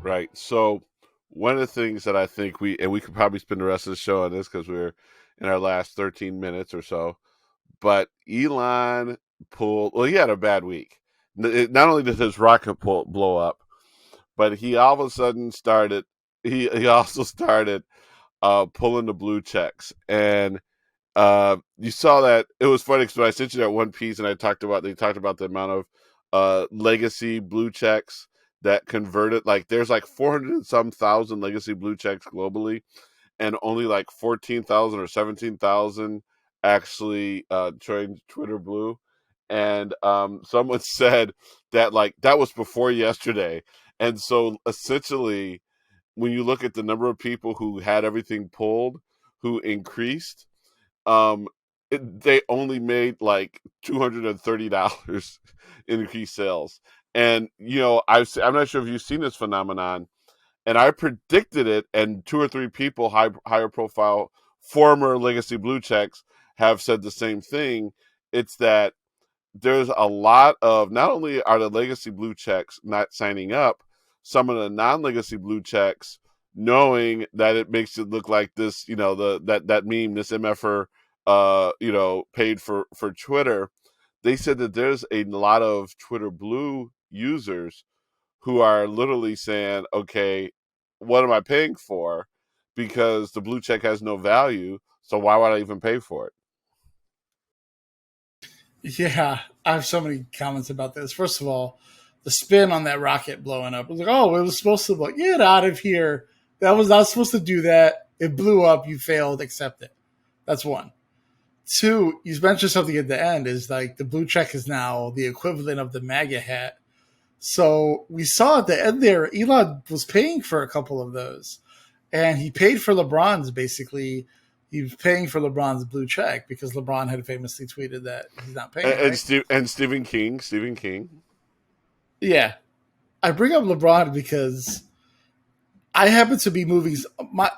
Right. So one of the things that I think we could probably spend the rest of the show on this because we're in our last 13 minutes or so. But Elon pulled. Well, he had a bad week. Not only did his rocket blow up, but he all of a sudden started. He also started pulling the blue checks, and you saw that it was funny because I sent you that one piece, and they talked about the amount of legacy blue checks that converted. Like there's like 400 and some thousand legacy blue checks globally, and only like 14,000 or 17,000 actually joined Twitter Blue. And someone said that like that was before yesterday, and so essentially, when you look at the number of people who had everything pulled, who increased, um, they only made like $230 in increased sales. And I'm not sure if you've seen this phenomenon, and I predicted it, and two or three people, higher profile former legacy blue checks, have said the same thing. It's that there's a lot of, not only are the legacy blue checks not signing up, some of the non-legacy blue checks, knowing that it makes it look like this, that meme, this mf'er, paid for Twitter. They said that there's a lot of Twitter Blue users who are literally saying, okay, what am I paying for? Because the blue check has no value, so why would I even pay for it? Yeah, I have so many comments about this. First of all, the spin on that rocket blowing up. It was like, oh, it was supposed to get out of here. That was not supposed to do that. It blew up. You failed. Accept it. That's one. Two, you mentioned something at the end is like the blue check is now the equivalent of the MAGA hat. So we saw at the end there, Elon was paying for a couple of those. And he paid for LeBron's basically. He was paying for LeBron's blue check because LeBron had famously tweeted that he's not paying it, right? And Stephen King. Yeah. I bring up LeBron because I happen to be moving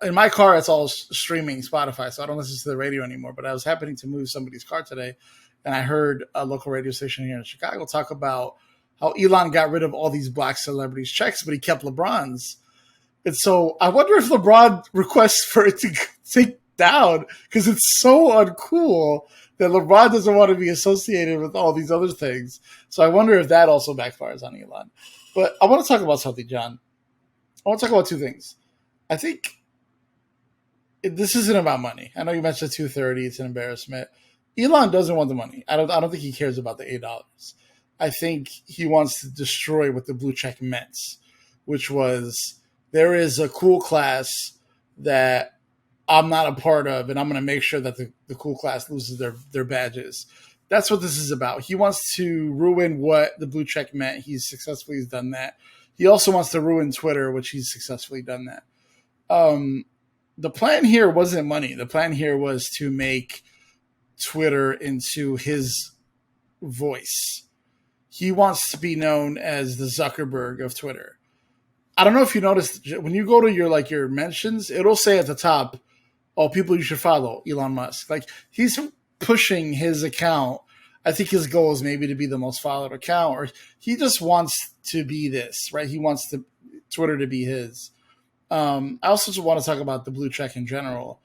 in my car. It's all streaming Spotify, so I don't listen to the radio anymore. But I was happening to move somebody's car today, and I heard a local radio station here in Chicago talk about how Elon got rid of all these black celebrities' checks, but he kept LeBron's. And so I wonder if LeBron requests for it to take down because it's so uncool that LeBron doesn't want to be associated with all these other things. So I wonder if that also backfires on Elon. But I want to talk about something, John. I want to talk about two things. I think this isn't about money. I know you mentioned 230. It's an embarrassment. Elon doesn't want the money. I don't think he cares about the $8. I think he wants to destroy what the blue check meant, which was there is a cool class that I'm not a part of, and I'm going to make sure that the cool class loses their badges. That's what this is about. He wants to ruin what the blue check meant. He's successfully done that. He also wants to ruin Twitter, which he's successfully done that. The plan here wasn't money. The plan here was to make Twitter into his voice. He wants to be known as the Zuckerberg of Twitter. I don't know if you noticed when you go to your mentions, it'll say at the top, "Oh, people you should follow, Elon Musk." Like he's pushing his account. I think his goal is maybe to be the most followed account, or he just wants to be this, right? He wants Twitter to be his. I also just want to talk about the blue check in general.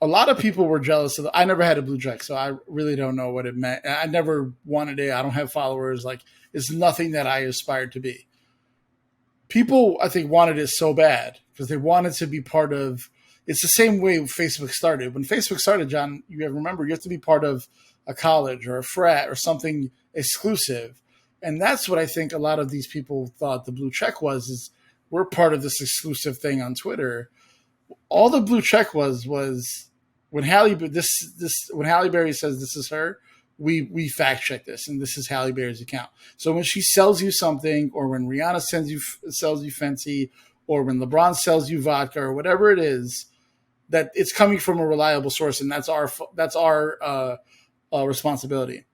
A lot of people were jealous of I never had a blue check, so I really don't know what it meant. I never wanted it. I don't have followers. Like, it's nothing that I aspired to be. People, I think, wanted it so bad because they wanted to be part of. It's the same way Facebook started. When Facebook started, John, you remember you have to be part of a college or a frat or something exclusive. And that's what I think a lot of these people thought the blue check was, is we're part of this exclusive thing on Twitter. All the blue check was when Halle Berry says this is her, we fact check this, and this is Halle Berry's account. So when she sells you something, or when Rihanna sells you Fenty, or when LeBron sells you vodka, or whatever it is, that it's coming from a reliable source, and that's our responsibility.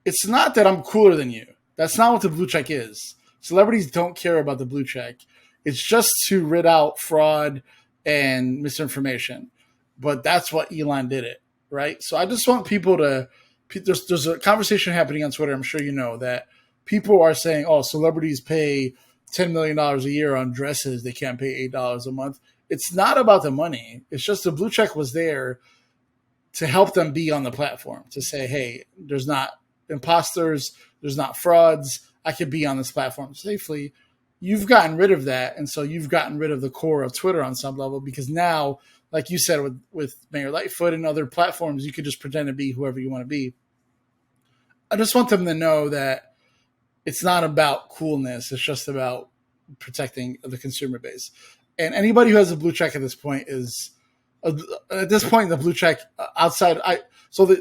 It's not that I'm cooler than you. That's not what the blue check is. Celebrities don't care about the blue check. It's just to rid out fraud and misinformation. But that's what Elon did it, right? So I just want people to there's a conversation happening on Twitter, I'm sure you know, that people are saying, oh, celebrities pay $10 million a year on dresses. They can't pay $8 a month. It's not about the money. It's just the blue check was there to help them be on the platform, to say, hey, there's not imposters, there's not frauds. I could be on this platform safely. You've gotten rid of that. And so you've gotten rid of the core of Twitter on some level, because now, like you said, with Mayor Lightfoot and other platforms, you could just pretend to be whoever you want to be. I just want them to know that it's not about coolness. It's just about protecting the consumer base. And anybody who has a blue check at this point is, at this point, the blue check outside.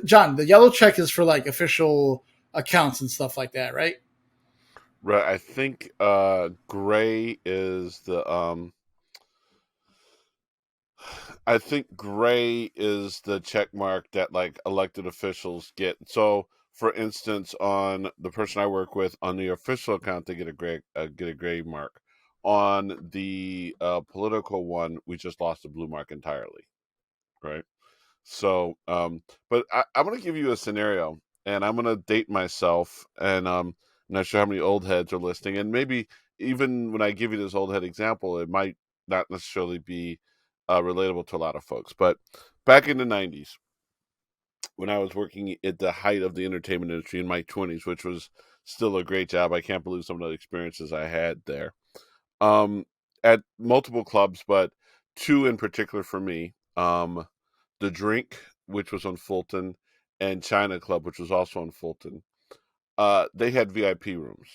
John, the yellow check is for like official accounts and stuff like that, right? Right. I think gray is the I think gray is the check mark that like elected officials get. So, for instance, on the person I work with on the official account, they get a gray mark. On the political one, we just lost the blue mark entirely. Right. So, but I'm going to give you a scenario, and I'm going to date myself, and I'm not sure how many old heads are listening, and maybe even when I give you this old head example, it might not necessarily be relatable to a lot of folks. But back in the '90s, when I was working at the height of the entertainment industry in my 20s, which was still a great job, I can't believe some of the experiences I had there. Um, at multiple clubs, but two in particular for me. The Drink, which was on Fulton, and China Club, which was also on Fulton. They had VIP rooms,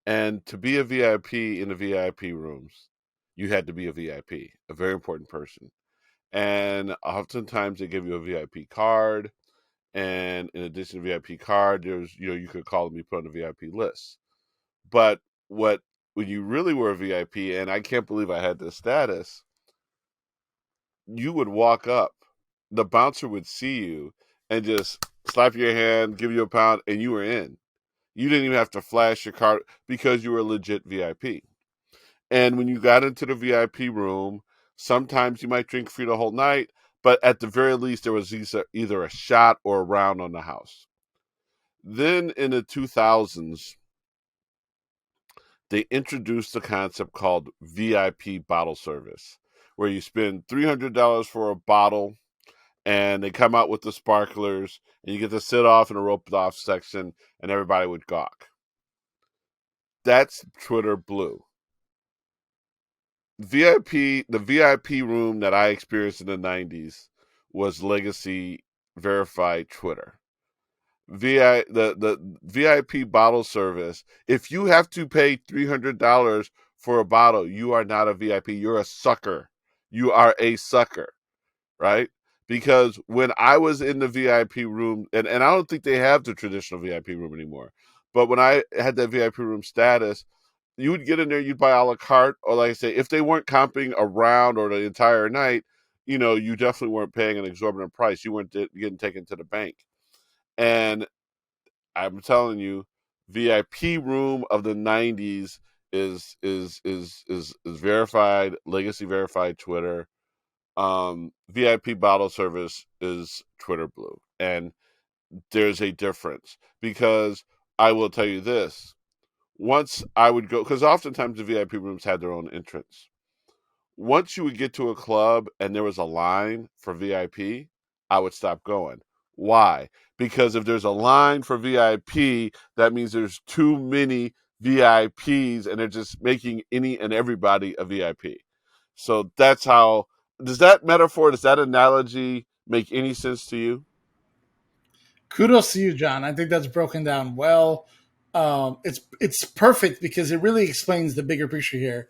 and to be a VIP in the VIP rooms, you had to be a VIP, a very important person. And oftentimes they give you a VIP card, and in addition to VIP card, there's you could call and be put on the VIP list. But what when you really were a VIP, and I can't believe I had this status, you would walk up, the bouncer would see you and just slap your hand, give you a pound, and you were in. You didn't even have to flash your card because you were a legit VIP. And when you got into the VIP room, sometimes you might drink free the whole night, but at the very least, there was either a shot or a round on the house. Then in the 2000s, they introduced a concept called VIP bottle service, where you spend $300 for a bottle, and they come out with the sparklers, and you get to sit off in a roped off section, and everybody would gawk. That's Twitter Blue. The VIP room that I experienced in the 90s was legacy verified Twitter. The VIP bottle service. If you have to pay $300 for a bottle, you are not a VIP. You're a sucker. You are a sucker, right? Because when I was in the VIP room, and I don't think they have the traditional VIP room anymore, but when I had that VIP room status, you would get in there, you'd buy a la carte, or like I say, if they weren't comping around or the entire night, you definitely weren't paying an exorbitant price. You weren't getting taken to the bank. And I'm telling you, VIP room of the '90s is verified, legacy verified Twitter. VIP bottle service is Twitter Blue, and there's a difference because I will tell you this: once I would go, because oftentimes the VIP rooms had their own entrance. Once you would get to a club and there was a line for VIP, I would stop going. Why? Because if there's a line for VIP, that means there's too many VIPs and they're just making any and everybody a VIP. So that's how. Does that metaphor, does that analogy make any sense to you? Kudos to you, John. I think that's broken down well. It's perfect because it really explains the bigger picture here.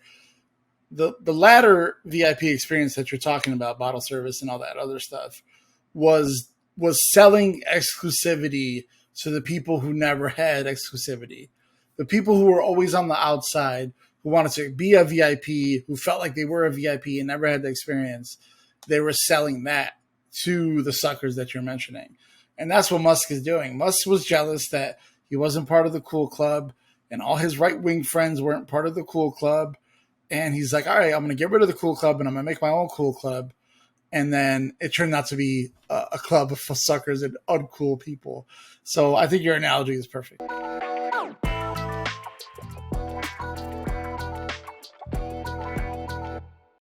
The latter VIP experience that you're talking about, bottle service and all that other stuff, was selling exclusivity to the people who never had exclusivity. The people who were always on the outside, who wanted to be a VIP, who felt like they were a VIP and never had the experience, they were selling that to the suckers that you're mentioning. And that's what Musk is doing. Musk was jealous that he wasn't part of the cool club and all his right wing friends weren't part of the cool club. And he's like, all right, I'm going to get rid of the cool club and I'm going to make my own cool club. And then it turned out to be a club of suckers and uncool people. So I think your analogy is perfect.